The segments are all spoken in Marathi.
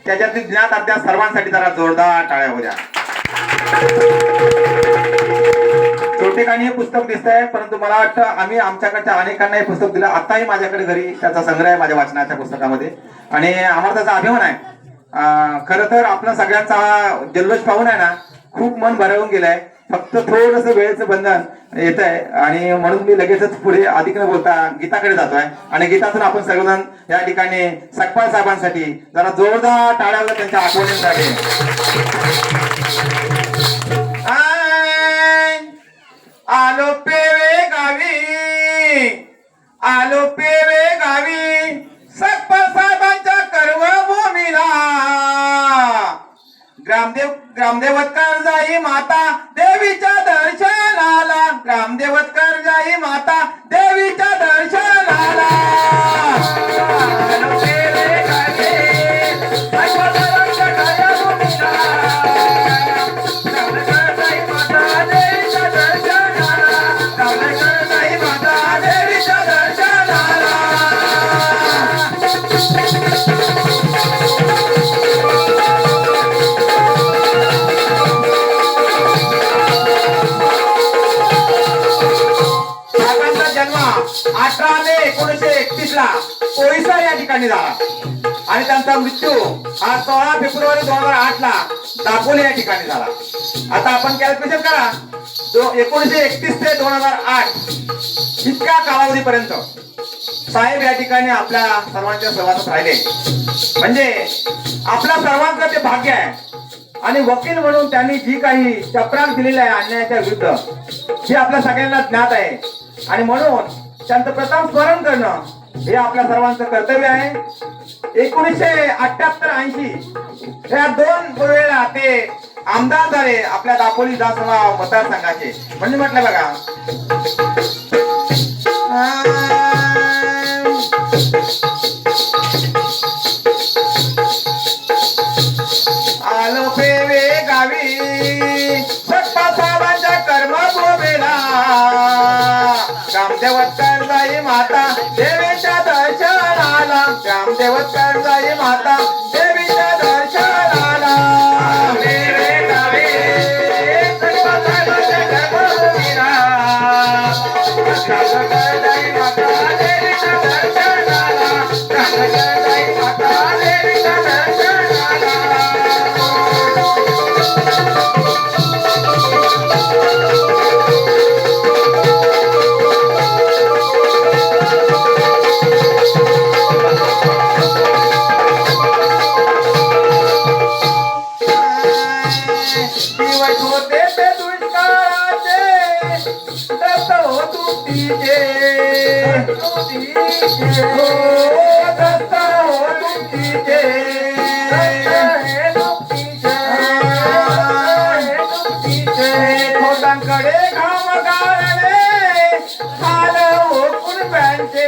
त्याच्यातील ज्ञात अभ्यास सर्वांसाठी जरा जोरदार टाळ्या होत्या. छोटेखानी हे पुस्तक दिसत आहे, परंतु मला वाटतं आम्ही आमच्याकडच्या अनेकांना हे पुस्तक दिलं. आताही माझ्याकडे घरी त्याचा संग्रह आहे माझ्या वाचनाच्या पुस्तकामध्ये, आणि आम्हाला त्याचा अभिमान आहे. खरं तर आपला सगळ्यांचा हा जल्लोष पाहून आहे ना खूप मन भरावून गेलंय. फक्त थोडस वेळेचं बंधन येत आहे, आणि म्हणून मी लगेचच पुढे अधिक न बोलता गीताकडे जातोय. आणि गीतातून आपण सर्वजण या ठिकाणी सकपाळ साहेबांसाठी जरा जोरदार टाळ्या होत्या त्यांच्या आठवणींसाठी. आलो पेवे गावी, आलो पेवे गावी, सकपाळ साहेबांच्या कर्मभूमीला. ग्रामदेवतकर जाई माता देवीच्या दर्शनाला, ग्रामदेवतकर जाई माता देवीच्या दर्शनाला. जन्म 18 मे 1931 ला ओरिसा या ठिकाणी झाला, आणि त्यांचा मृत्यू हा 16 फेब्रुवारी 2008 ला दापोली या ठिकाणी झाला. आता आपण कॅल्क्युलेशन करा, 1931 ते 2008 इतक्या कालावधीपर्यंत साहेब या ठिकाणी आपल्या सर्वांच्या सहवासात राहिले. म्हणजे आपल्या सर्वांचं ते भाग्य आहे. आणि वकील म्हणून त्यांनी जी काही चपराक दिलेली आहे अन्यायाच्या विरुद्ध, हे आपल्या सगळ्यांना ज्ञात आहे. आणि म्हणून त्यांचं प्रथम स्मरण करणं हे आपल्या सर्वांचं कर्तव्य आहे. 1978-80 या 2 वेळा ते आमदार झाले आपल्या दापोली विधानसभा मतदारसंघाचे. म्हणजे म्हटलं बघा, आलो पेवे गावी, सकपाळ साहेबांच्या कर्मभूमीला. ग्रामदेवतकर जाई माता देवीच्या दर्शनाला, ग्रामदेवतकर जाई माता देवीच्या दर्शनाला. पेवे गावी, सकपाळ साहेबांच्या कर्मभूमीला. ग्रामदेवतकर जाई माता देवीच्या दर्शनाला, ग्रामदेवतकर जाई माता देवीच्या दर्शनाला. दिवस होते ते दुष्काळाचे, दत्त हो तुमचे, हो दत्त हो तुमचे. खोटांकडे घाम गाळणे, हाल हो कुणब्यांचे,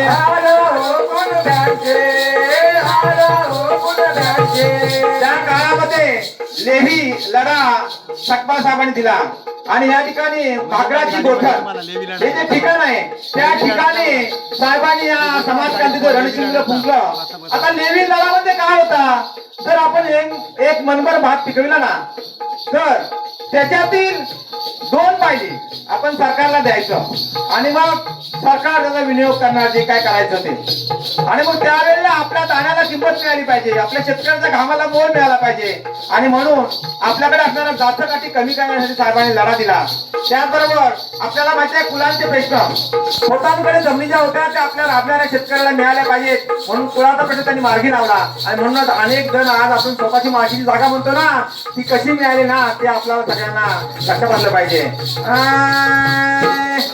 हाल हो कुणब्यांचे, हाल हो कुणब्यांचे. त्या काळामध्ये लेही लढा सकपाळ साहेबांनी दिला, आणि या ठिकाणी भाकराची गोठण हे जे ठिकाण आहे त्या ठिकाणी साहेबांनी या समाजक्रांतीचं रणशिंग फुंकलं. आता लेवी लढामध्ये काय होता, जर आपण एक मनभर भात पिकविला ना, तर त्याच्यातील 2 पायली आपण सरकारला द्यायचं, आणि मग सरकार त्याचा विनियोग करणार जे काय करायचं ते. आणि मग त्यावेळेला आपल्या दाण्याला किंमत मिळाली पाहिजे, आपल्या शेतकऱ्याच्या घामाला मोल मिळाला पाहिजे. आणि म्हणून आपल्याकडे असणारा जातकाठी कमी करण्यासाठी साहेबांनी लढा दिला. त्याचबरोबर आपल्याला माहिती आहे कुलांचे प्रश्न, खोटांकडे जमिनी ज्या होत्या त्या आपल्या राबणाऱ्या शेतकऱ्याला मिळाल्या पाहिजेत, म्हणून कुळाचा प्रश्न त्यांनी मार्गी लावला. आणि म्हणूनच अनेक जण आज आपण स्वतःची मातीची जागा म्हणतो ना, ती कशी मिळाली ना ते आपल्याला सगळ्यांना लक्षात आणलं पाहिजे.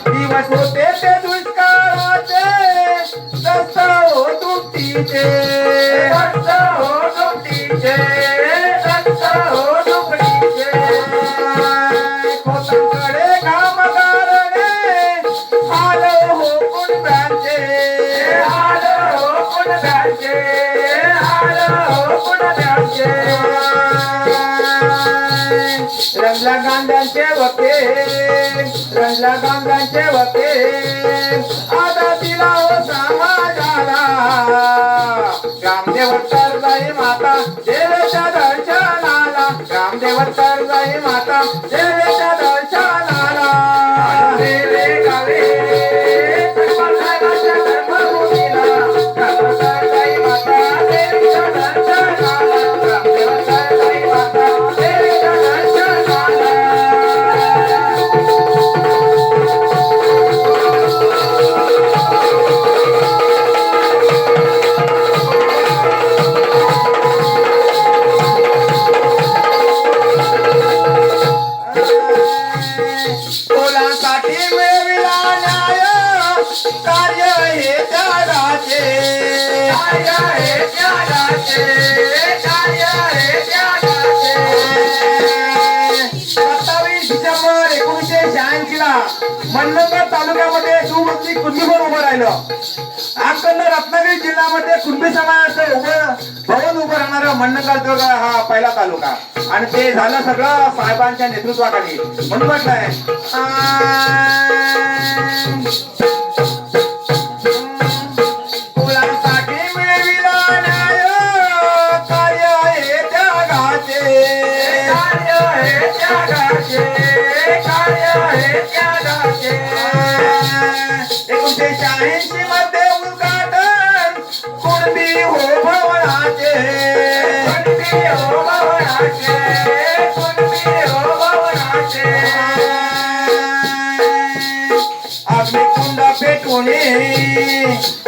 दिवस होते ते दुष्काळाचे, दत्त हो तुमचे, दत्त हो तुमचे, दत्त हो तुमचे. खोटांकडे घाम गाळणे, हाल हो कुणब्यांचे, हाल हो कुणब्यांचे, हाल हो कुणब्यांचे. रंगला गांध्यांचे वके, रंगला गांध्यांचे वके, आता दिला हो समाजाला. ग्रामदेवतकर जाई माता माता देवीच्या दर्शनाला ग्रामदेवत जाई माता देवीच्या दर्शनाला देवे गावे सर्वसागाच्या गर्भभूमीला ग्रामदेवत जाई माता देवीच्या दर्शनाला ग्रामदेवत जाई माता देवीच्या दर्शनाला मुलांसाठी मिळविला न्याय कार्य हे त्यागाचे कार्य हे त्यागाचे कार्य हे त्यागाचे 27 डिसेंबर 1986 ला मंडणगड तालुक्यामध्ये दुमजली कुंडीवर उभं राहिलं. अखंड रत्नागिरी जिल्ह्यामध्ये कुणबी समाजाचं भवन उभं राहणारा मंडणगड हा पहिला तालुका आणि ते झालं सगळं साहेबांच्या नेतृत्वाखाली. म्हणून म्हटलंय मुलांसाठी मिळविला न्याय कार्य हे त्यागाचे कार्य हे त्यागाचे कार्य हे त्यागाचे 1986 मध्ये उद्घाटन कुणबी हो भवनाचे कुणबी हो भवनाचे कुणबी हो भवनाचे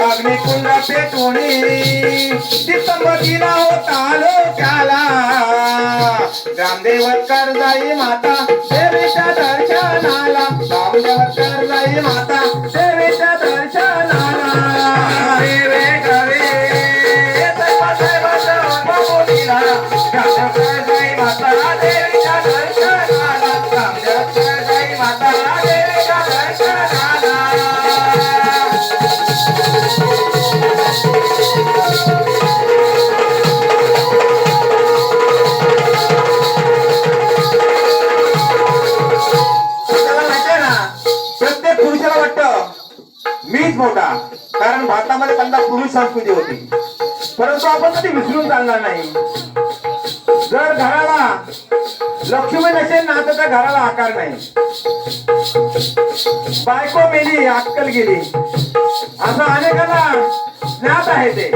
अग्निकुंड पेटवणे दिसंबतीला होता लोक्याला ग्रामदेवत जाई माता देवीच्या दर्शनाला ग्रामदेवत जाई माता देवीच्या दर्शनाला देवे गरे सर्वसागाच्या गर्भभूमीला ग्रामदेवत जाई माता देवीच्या दर्शनाला ग्रामदेवत जाई माता देवीच्या दर्शनाला प्रत्येक पुरुषाला वाटतं मीच मोठा, कारण भारतामध्ये पहिला पुरुष संस्कृती होती. परंतु आपण कधी विसरून चालणार नाही. जर घराला लक्ष्मी नसेल ना तर त्या घराला आकार नाही. बायको मेली अक्कल गेली असं अनेकांना ज्ञात आहे. ते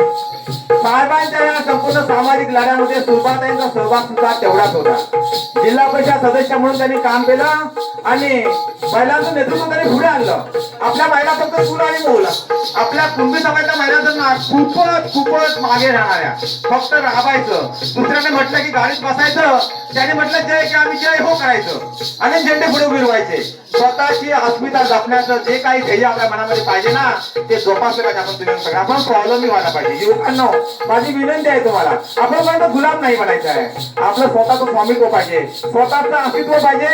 साहेबांच्या या संपूर्ण सामाजिक लढ्यामध्ये सुरभाताईंचा सहभाग सुद्धा तेवढाच होता. जिल्हा परिषद सदस्य म्हणून त्यांनी काम केलं आणि महिलांचं नेतृत्व त्यांनी पुढे आणलं. आपल्या महिला फक्त चूल आणि मूल, आपल्या कुणबी समाजाच्या महिलांना खूपच मागे राहणाऱ्या, फक्त राबायचं. दुसऱ्याने म्हटलं की गाडीत बसायचं, त्याने म्हटलं जय की आम्ही जय हो करायचं आणि झेंडे पुढे उभिरवायचे. स्वतःची अस्मिता जपण्याचं जे काही ध्येय आपल्या मनामध्ये पाहिजे ना ते जोपासलं पाहिजे. आपण तुम्ही सगळं आपण प्रॉब्लेम व्हायला पाहिजे. युवकांना माझी विनंती आहे तुम्हाला, आपण पर्यंत गुलाम नाही बनायचं आहे. आपलं स्वतःचं स्वामित्व पाहिजे, स्वतःचं अस्तित्व पाहिजे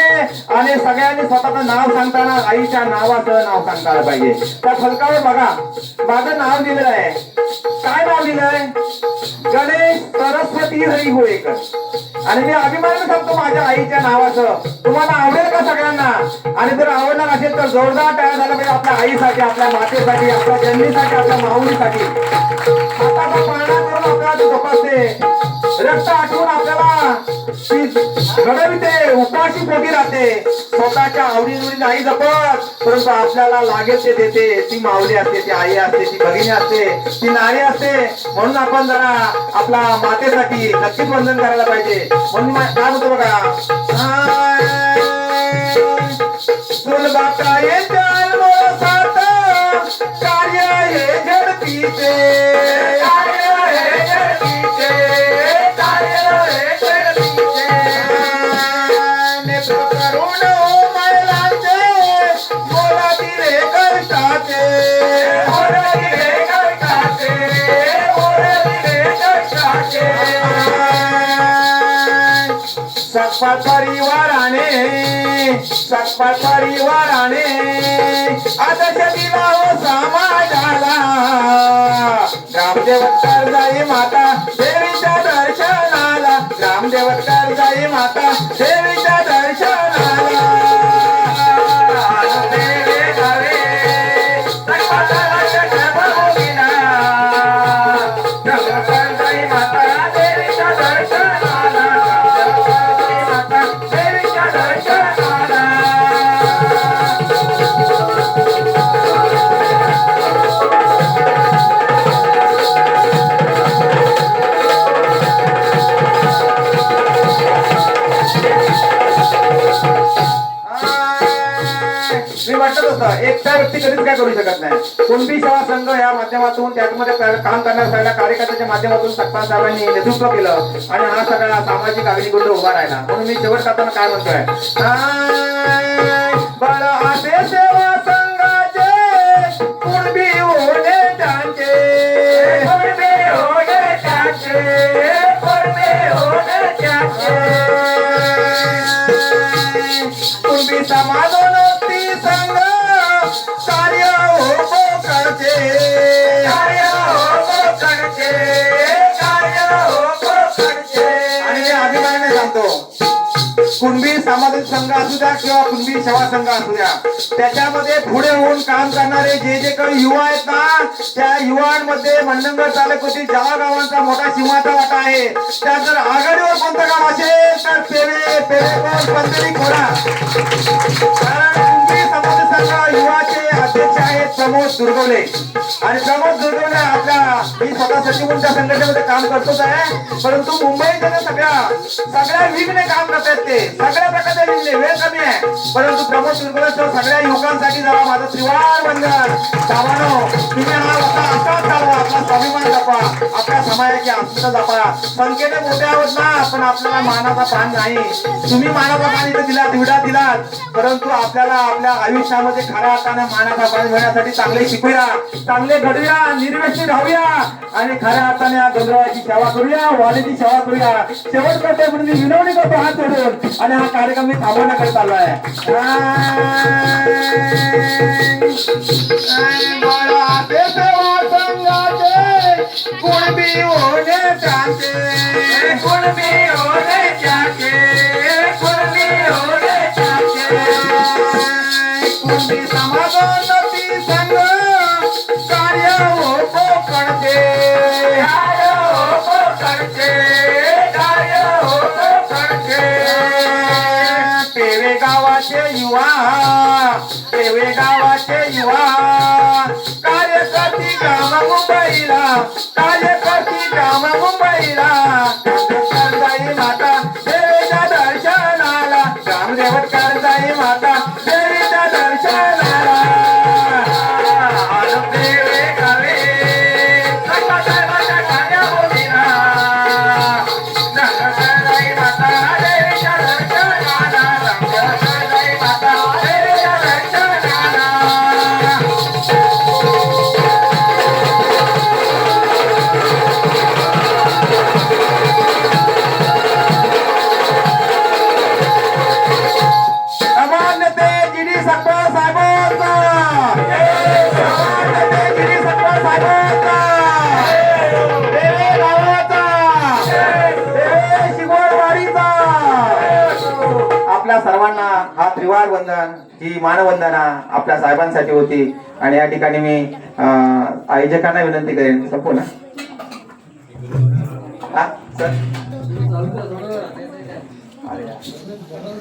आणि सगळ्यांनी स्वतःचं नाव सांगताना आईच्या नावाचं नाव सांगताना पाहिजे. त्या फलकावर बघा माझं नाव दिलेलं आहे. काय नाव लिहिलंय? गणेश सरस्वती हरी होळेकर. आणि मी अभिमानाने सांगतो माझ्या आईच्या नावाचं. तुम्हाला आवडेल का सगळ्यांना? आणि जर आवडणार असेल तर जोरदार टाळ्या झाला पाहिजे आपल्या आईसाठी, आपल्या मातेसाठी, आपल्या जन्मीसाठी, आपल्या माऊलीसाठी. हाताचा पाळणा करून आपल्याला जोपासते, रक्त आठवून आपल्याला घडविते, उपाशी पोटी राहते. स्वतःच्या आवडीनिवडी नाही जपत, परंतु आपल्याला लागेल ते देते. ती माऊली असते, ती आई असते, ती भगिनी असते, ती नारी असते. म्हणून आपण जरा आपल्या मातेसाठी नक्कीच वंदन करायला पाहिजे. म्हणून काय म्हणतो बघा, सुलभाता येते कार्य हे झडपीचे कार्य हे झडपीचे कार्य हे झडपीचे नेत्र करुण महिलांचे बोलातील कष्टाचे बोलातील कष्टाचे बोलातील कष्टाचे सकपाल परिवाराने आदर्श दिला हो समाजाला. ग्रामदेवत जाई माता देवीच्या दर्शनाला ग्रामदेवत जाई माता देवीच्या दर्शनाला. देवे गावे सर्वसागाच्या गर्भभूमीला ग्रामदेवत जाई माता देवीच्या होतं. एकटा व्यक्ती कधीच काय करू शकत नाही. कुणबी सेवा संघ या माध्यमातून त्यामध्ये काम करणाऱ्या सगळ्या कार्यकर्त्याच्या माध्यमातून सकपाल साहेबांनी नेतृत्व केलं आणि हा सगळा सामाजिक अग्निकुंड उभा राहिला. म्हणून मी शेवट करताना काय म्हणतोय, बळ असे सेवा संघाचे कुणबी होणे त्यांचे, कुणबी होणे त्यांचे, कुणबी होणे त्यांचे. कुणबी समाजोन्नती संघ कार्य हो करते, कार्य हो करते, कार्य हो करते. आणि मी अभिमानाने सांगतो, कुणबी सामाजिक संघ असू द्या किंवा कुणबी सेवा संघ असू द्या, त्याच्यामध्ये पुढे होऊन काम करणारे जे काही युवा आहेत ना, त्या युवांमध्ये मंडणगड तालुक्यातील ज्या गावांचा मोठा सिंहाचा वाटा आहे, त्या जर आघाडीवर कोणतं गाव असेल तर पेवेकोट पंढरी खोडा. कारण कुणबी समाज संघ युवाचे अध्यक्ष आहेत प्रमोद दुर्गवले. आणि प्रमोद दुर्गवले मी स्वतः सचिव त्या संघटनेमध्ये काम करतोच आहे, परंतु मुंबईमध्ये सगळ्या विघ्ने काम करतात. ते सगळ्या प्रकारचे विघ्ने, वेळ कमी आहे, परंतु प्रमोद दुर्गवले सगळ्या युवकांसाठी जरा माझं त्रिवार वंदन. सावानो, तुम्ही हा होता असा चालवा, आपला स्वाभिमान जपा, आपल्या समाजाची अस्मिता जपा. संख्येने मोठे आहोत ना, पण आपल्याला मानाचा पान नाही. तुम्ही मानाचा पान इथे दिलात, विडा दिलात, परंतु आपल्याला आपल्या आयुष्यामध्ये खऱ्या अर्थाने मानाचा पान मिळण्यासाठी चांगले शिकूया, चांगले घडूया, निर्व्यसनी राहूया आणि खऱ्या अर्थाने या गंधर्वाची सेवा करूया, वालीची सेवा करूया. शेवट करते म्हणून मी विनवणी करतो हात जोडून, आणि हा कार्यक्रम मी थांबवण्याकडे चाललाय. कुणबी होणे त्यांचे, कुणबी होणे त्यांचे, कुणबी होणे त्यांचे. कुणबी समाजोन्नती संघ कार्य हो करते, कार्य हो करते, कार्य हो करते. पेवे गावाचे युवा, पेवे गावाचे युवा कार्यकर्ती ग्राम मुंबईला, कार्यकर्ती ग्राम मुंबईला. करजाई माता देवीच्या दर्शनाला, ग्रामदेवत करजाई माता देवीच्या दर्शनाला. पेवे गावे साहेबांच्या कार्या बोलीला, करजाई माता देवीच्या दर्शनाला, करजाई माता देवीच्या दर्शनाला. आपल्या सर्वांना हा त्रिवार वंदन, ही मानवंदना आपल्या साहेबांसाठी होती. आणि या ठिकाणी मी आयोजकांना विनंती करेन, संपू ना.